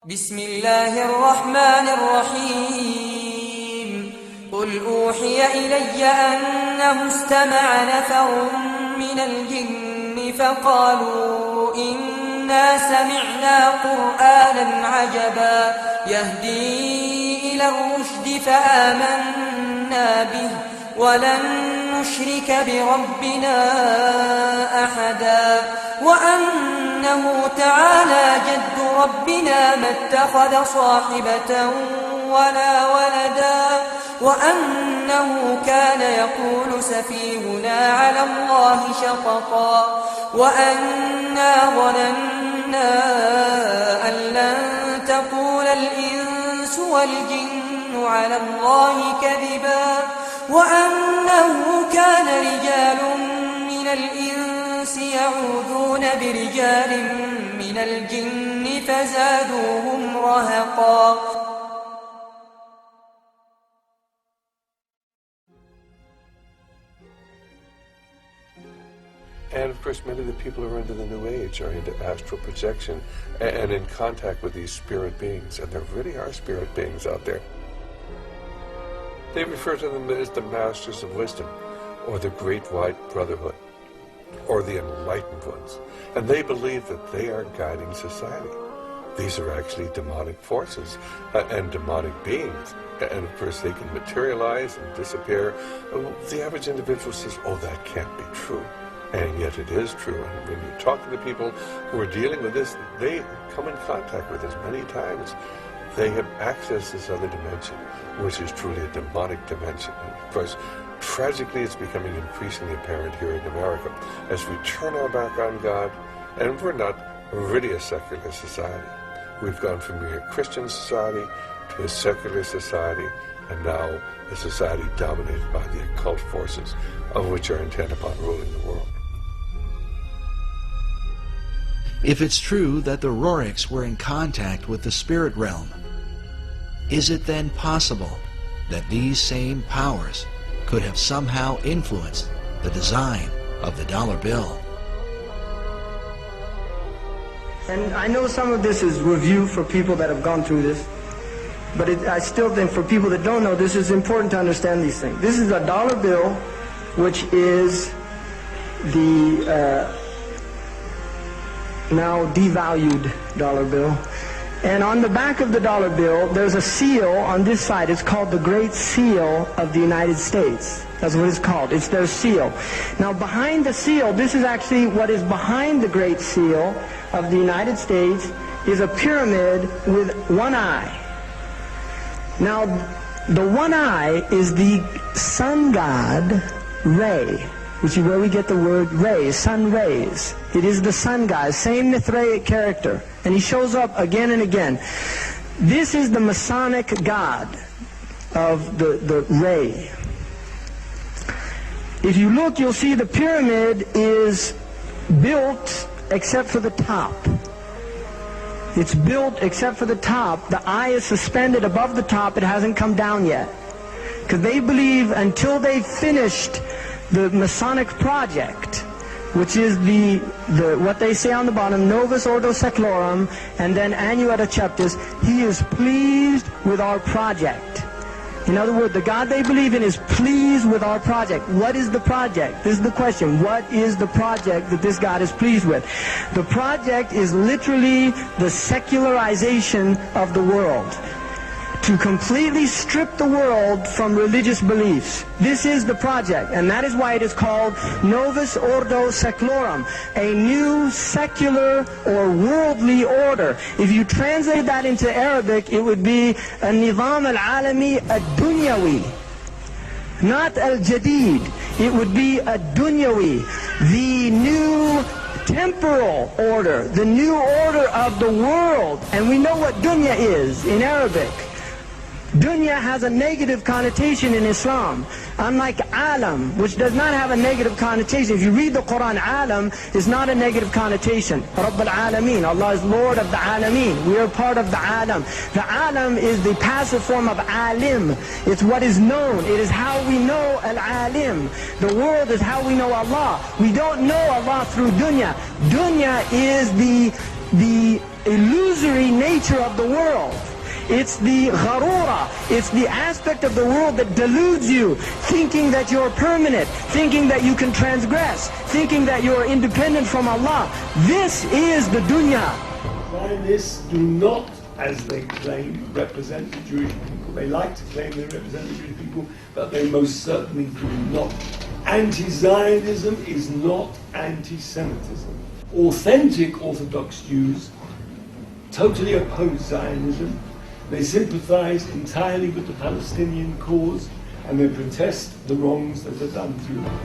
بسم الله الرحمن الرحيم قل أوحي إلي أنه استمع نفر من الجن فقالوا إنا سمعنا قرآنا عجبا يهدي إلى الرشد فآمنا به ولن نشرك بربنا أحدا وأنه تعالى جد ربنا ما اتخذ صاحبة ولا ولدا وأنه كان يقول سفيهنا على الله شططا وأنا ظننا أن لن تقول الإنس والجن على الله كذبا وأنه كان رجال من الإنس يعوذون برجال من الجن فزادوهم رهقا. And of course, many of the people who are into the New Age are into astral projection and in contact with these spirit beings. And there really are spirit beings out there. They refer to them as the Masters of Wisdom, or the Great White Brotherhood, or the Enlightened Ones. And they believe that they are guiding society. These are actually demonic forces and demonic beings. And of course, they can materialize and disappear. The average individual says, oh, that can't be true. And yet it is true. And when you talk to the people who are dealing with this, they come in contact with us many times. They have accessed this other dimension, which is truly a demonic dimension. And of course, tragically, it's becoming increasingly apparent here in America as we turn our back on God, and we're not really a secular society. We've gone from being a Christian society to a secular society, and now a society dominated by the occult forces, of which are intent upon ruling the world. If it's true that the Roriks were in contact with the spirit realm, is it then possible that these same powers could have somehow influenced the design of the dollar bill? And I know some of this is review for people that have gone through this, but I still think for people that don't know this, it's important to understand these things. This is a dollar bill, which is the now devalued dollar bill. And on the back of the dollar bill, there's a seal on this side. It's called the Great Seal of the United States. That's what it's called. It's their seal. Now behind the seal, this is actually what is behind the Great Seal of the United States, is a pyramid with one eye. Now the one eye is the sun god Ray, which is where we get the word rays, sun rays. It is the sun god, same Mithraic character. And he shows up again and again. This is the Masonic god of the ray. If you look, you'll see the pyramid is built except for the top. It's built except for the top. The eye is suspended above the top. It hasn't come down yet. Because they believe until they've finished the Masonic project, which is the what they say on the bottom, Novus Ordo Seclorum, and then Annuetta Cheptis, he is pleased with our project. In other words, the God they believe in is pleased with our project. What is the project? This is the question. What is the project that this God is pleased with? The project is literally the secularization of the world. To completely strip the world from religious beliefs. This is the project, and that is why it is called Novus Ordo Seclorum, a new secular or worldly order. If you translate that into Arabic, it would be a Nizam al-Alami ad-Dunyawi, not al-Jadid. It would be a Dunyawi, the new temporal order, the new order of the world. And we know what dunya is in Arabic. Dunya has a negative connotation in Islam, unlike alam, which does not have a negative connotation. If you read the Quran, alam is not a negative connotation. Rabb al-Alameen, Allah is Lord of the Alameen. We are part of the alam. The alam is the passive form of alim. It's what is known. It is how we know al-alim. The world is how we know Allah. We don't know Allah through dunya. Dunya is the the illusory nature of the world. It's the gharura, it's the aspect of the world that deludes you, thinking that you're permanent, thinking that you can transgress, thinking that you're independent from Allah. This is the dunya. Zionists do not, as they claim, represent the Jewish people. They like to claim they represent the Jewish people, but they most certainly do not. Anti-Zionism is not anti-Semitism. Authentic Orthodox Jews totally oppose Zionism. They sympathize entirely with the Palestinian cause, and they protest the wrongs that are done to them.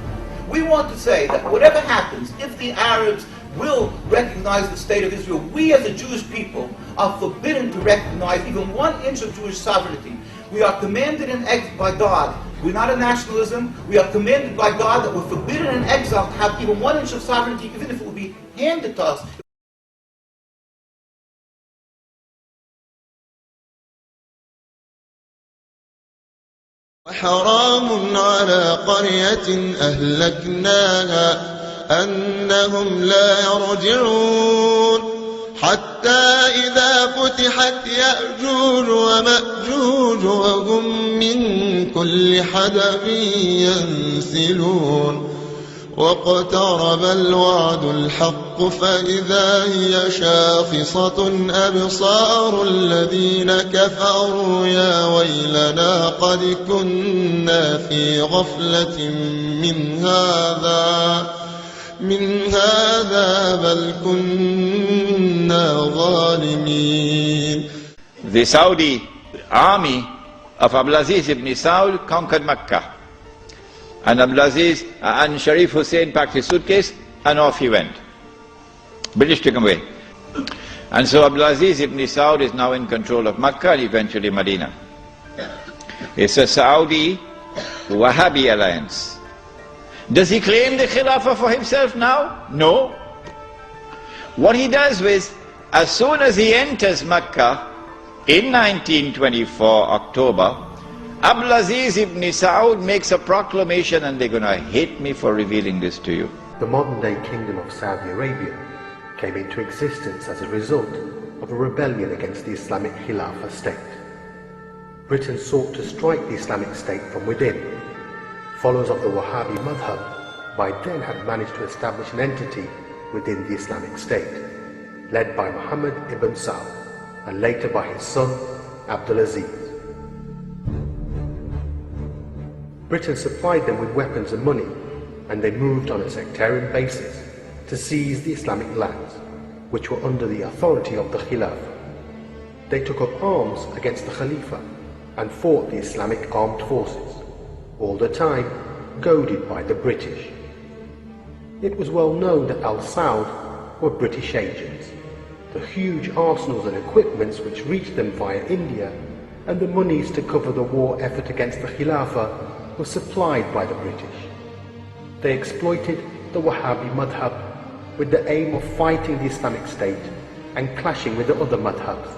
We want to say that whatever happens, if the Arabs will recognize the state of Israel, we as a Jewish people are forbidden to recognize even 1 inch of Jewish sovereignty. We are commanded by God. We're not a nationalism. We are commanded by God that we're forbidden in exile to have even 1 inch of sovereignty, even if it will be handed to us. وحرام على قرية أهلكناها أنهم لا يرجعون حتى إذا فتحت يأجوج ومأجوج وهم من كل حدب ينسلون واقترب الوعد الحق فإذا هي شاخصة أبصار الذين كفروا يا ويلنا قد كنا في غفلة من هذا بل كنا ظالمين. The Saudi army of Abdulaziz ibn Saud conquered Mecca. And Abdulaziz and Sharif Hussein packed his suitcase and off he went. British took him away. And so Abdulaziz ibn Saud is now in control of Mecca and eventually Medina. It's a Saudi Wahhabi alliance. Does he claim the Khilafah for himself now? No. What he does is, as soon as he enters Mecca in 1924 October, Abdulaziz ibn Saud makes a proclamation, and they're going to hate me for revealing this to you. The modern-day Kingdom of Saudi Arabia came into existence as a result of a rebellion against the Islamic Khilafah state. Britain sought to strike the Islamic State from within. Followers of the Wahhabi madhab by then had managed to establish an entity within the Islamic State, led by Muhammad ibn Saud and later by his son Abdulaziz. Britain supplied them with weapons and money, and they moved on a sectarian basis to seize the Islamic lands, which were under the authority of the Khilafah. They took up arms against the Khalifa and fought the Islamic armed forces, all the time goaded by the British. It was well known that Al Saud were British agents. The huge arsenals and equipments which reached them via India, and the monies to cover the war effort against the Khilafah were supplied by the British. They exploited the Wahhabi madhab with the aim of fighting the Islamic State and clashing with the other madhabs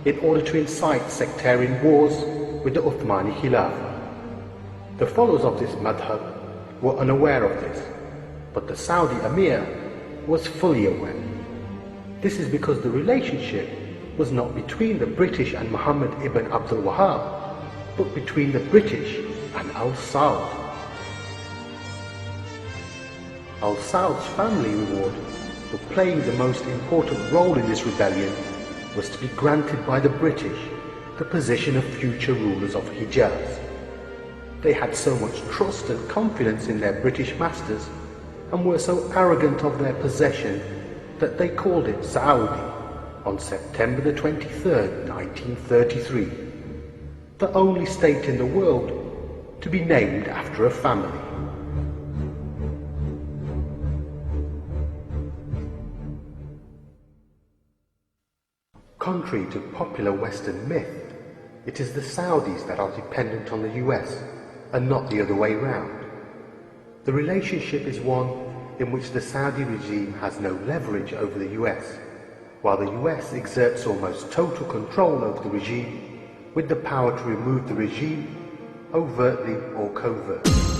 in order to incite sectarian wars with the Uthmani Khilafah. The followers of this madhab were unaware of this, but the Saudi Emir was fully aware. This is because the relationship was not between the British and Muhammad ibn Abdul Wahhab, but between the British and Al Saud. Al Saud's family reward for playing the most important role in this rebellion was to be granted by the British the position of future rulers of Hijaz. They had so much trust and confidence in their British masters and were so arrogant of their possession that they called it Saudi on September the 23rd, 1933, the only state in the world to be named after a family. Contrary to popular Western myth, it is the Saudis that are dependent on the US and not the other way round. The relationship is one in which the Saudi regime has no leverage over the US, while the US exerts almost total control over the regime, with the power to remove the regime overtly or covertly.